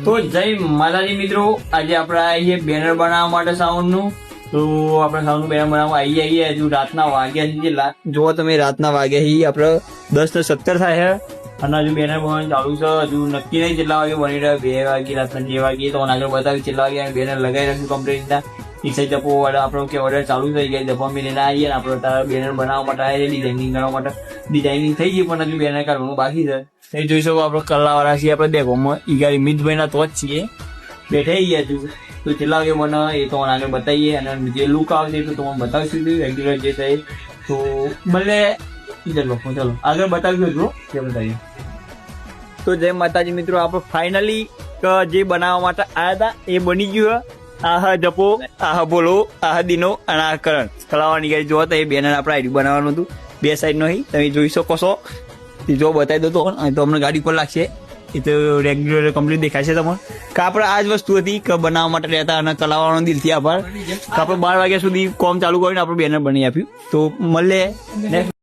તો જય માતાજી મિત્રો, આજે આપણે આવીએ બેનર બનાવવા માટે સાઉન્ડ નું. તો આપણે સાઉન્ડ નું બેનર બનાવવા આવીએ. હજુ રાતના વાગ્યા છે, જો તમે રાતના વાગ્યા છે આપણે 10:17 થાય છે અને હજુ બેનર બનાવવાનું ચાલુ છે. હજુ નક્કી નહીં કેટલા વાગે બની રહ્યા, 2 વાગે રાતના 2 વાગે તો આગળ બતાવી કેટલા વાગે બેનર લગાવી રાખ્યું કમ્પ્લીટ રીતના. ઈચ્છા જપો આપણો કે ઓર્ડર ચાલુ થઈ ગયા, જપા મિલીને આવીએ ને આપણે તારા બેનર બનાવવા માટે આવીએ, ડિઝાઇનિંગ કરવા માટે. ડિઝાઇનિંગ થઈ ગઈ પણ હજુ બેનર કાઢવાનું બાકી છે. એ જોઈ શકો આપણે કલાવાળા છીએ, આપણે દેખોમાં ઈગારી મિતભાઈના તો જ છીએ, બેઠા ગયા છું. તો કેટલા વાગે મને એ તો આગળ બતાવીએ અને જે લુક આવશે તો તમને બતાવીશું રેગ્યુલર જે થાય. તો ભલે ચલો આગળ બતાવીશું જો જે બતાવીએ. તો જય માતાજી મિત્રો, આપણે ફાઇનલી જે બનાવવા માટે આવ્યા હતા એ બની ગયું. આહ જપો, આહ બોલો, આહ દિનો અને આ કરણ કલાવાની ગાડી જોવા તો એ બેનર આપણે આઈડી બનાવવાનું હતું. 2 સાઈડ નો તમે જોઈ શકો છો. જો બતાવી દો તો અમને ગાડી પર લાગશે, એ તો રેગ્યુલર કમ્પ્લીટ દેખાશે તમને. કે આપણે આ જ વસ્તુ હતી કે બનાવવા માટે રહેતા અને કલાવાનો દિલથી આભાર. કે આપણે 12 વાગ્યા સુધી કોમ ચાલુ કરીને આપણે બેનર બની આપ્યું. તો મળે નેક્સ્ટ